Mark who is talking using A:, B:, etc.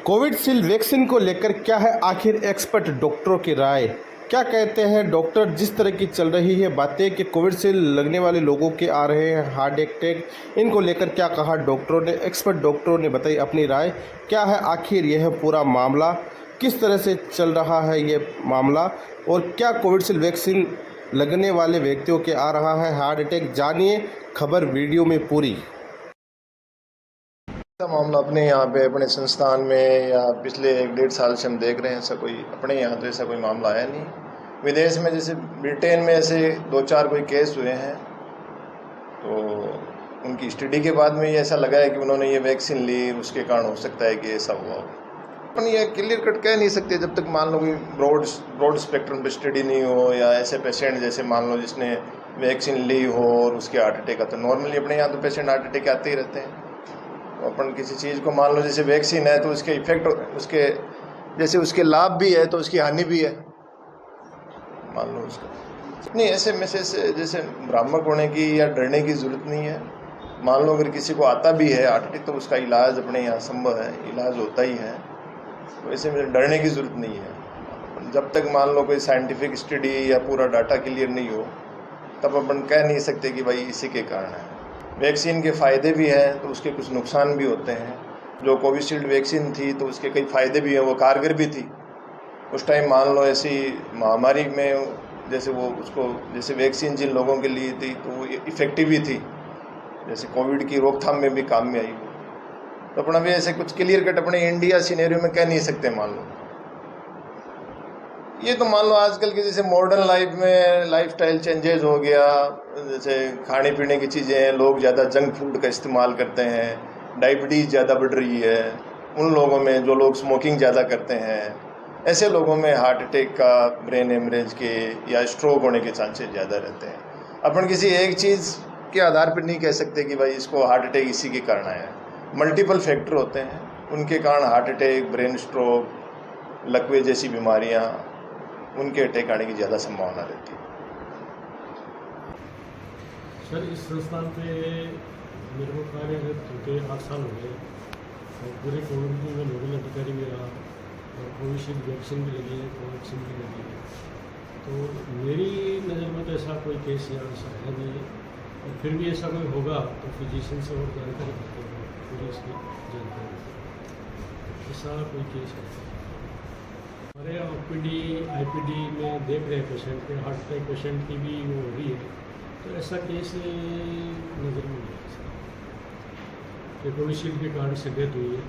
A: Covishield vaccine को लेकर क्या है आखिर एक्सपर्ट डॉक्टरों की राय? क्या कहते हैं डॉक्टर? जिस तरह की चल रही है बातें कि कोविडशील्ड लगने वाले लोगों के आ रहे हैं हार्ट अटैक, इनको लेकर क्या कहा डॉक्टरों ने? एक्सपर्ट डॉक्टरों ने बताई अपनी राय। क्या है आखिर यह पूरा मामला, किस तरह से चल रहा है ये मामला, और क्या कोविडशील्ड वैक्सीन लगने वाले व्यक्तियों के आ रहा है हार्ट अटैक? जानिए खबर वीडियो में पूरी।
B: मामला अपने यहाँ पे अपने संस्थान में या पिछले 1-1.5 साल से हम देख रहे हैं, ऐसा कोई अपने यहाँ तो ऐसा कोई मामला आया नहीं। विदेश में जैसे ब्रिटेन में ऐसे 2-4 कोई केस हुए हैं, तो उनकी स्टडी के बाद में ये ऐसा लगा है कि उन्होंने ये वैक्सीन ली, उसके कारण हो सकता है कि ऐसा हुआ हो। अपन ये क्लियर कट कह नहीं सकते जब तक मान लो कि ब्रॉड स्पेक्ट्रम पे स्टडी नहीं हो, या ऐसे पेशेंट जैसे मान लो जिसने वैक्सीन ली हो और उसके हार्ट अटैक आता। नॉर्मली अपने यहाँ तो पेशेंट हार्ट अटैक आते ही रहते हैं। अपन किसी चीज़ को मान लो जैसे वैक्सीन है तो उसके इफेक्ट, उसके जैसे उसके लाभ भी है तो उसकी हानि भी है, मान लो उसका नहीं। ऐसे में से जैसे भ्रामक होने की या डरने की ज़रूरत नहीं है। मान लो अगर किसी को आता भी है हार्ट अटैक तो उसका इलाज अपने यहाँ संभव है, इलाज होता ही है, तो ऐसे में डरने की ज़रूरत नहीं है। जब तक मान लो कोई साइंटिफिक स्टडी या पूरा डाटा क्लियर नहीं हो तब अपन कह नहीं सकते कि भाई इसी के कारण है। वैक्सीन के फ़ायदे भी हैं तो उसके कुछ नुकसान भी होते हैं। जो कोविशील्ड वैक्सीन थी तो उसके कई फ़ायदे भी हैं, वो कारगर भी थी उस टाइम। मान लो ऐसी महामारी में जैसे वो उसको जैसे वैक्सीन जिन लोगों के लिए थी तो वो इफ़ेक्टिव भी थी, जैसे कोविड की रोकथाम में भी काम में आई। तो अपना भी ऐसे कुछ क्लियर कट अपने इंडिया सिनेरियो में कह नहीं सकते। मान लो ये तो मान लो आजकल के जैसे मॉडर्न लाइफ में लाइफस्टाइल चेंजेस हो गया, जैसे खाने पीने की चीज़ें हैं, लोग ज़्यादा जंक फूड का इस्तेमाल करते हैं, डायबिटीज़ ज़्यादा बढ़ रही है उन लोगों में जो लोग स्मोकिंग ज़्यादा करते हैं। ऐसे लोगों में हार्ट अटैक का, ब्रेन हेमरेज के या स्ट्रोक होने के चांसेस ज़्यादा रहते हैं। अपन किसी एक चीज़ के आधार पर नहीं कह सकते कि भाई इसको हार्ट अटैक इसी के कारण आया है। मल्टीपल फैक्टर होते हैं, उनके कारण हार्ट अटैक, ब्रेन स्ट्रोक, लकवे जैसी बीमारियाँ, उनके अटैक आने की ज़्यादा संभावना रहती है।
C: सर, इस संस्थान पे मेरे को कार्यरत होते 8 साल हो गए और पूरे कोविड में मैं नोडल अधिकारी भी रहा और कोविशील्ड वैक्सीन भी लगी है, कोवैक्सीन भी लगी है। तो मेरी नज़र में तो ऐसा कोई केस यहाँ ऐसा है नहीं है, और फिर भी ऐसा कोई होगा तो फिजिशियन से और जानकारी करते हैं, पूरी इसकी जानकारी। ऐसा कोई केस है हमारे ओपीडी आईपीडी में देख रहे हैं पेशेंट के, हार्ट अटैक पेशेंट की भी वो हो रही है, तो ऐसा केस नज़र में नहीं है कि कोविशील्ड के कारण से डेथ हुई है।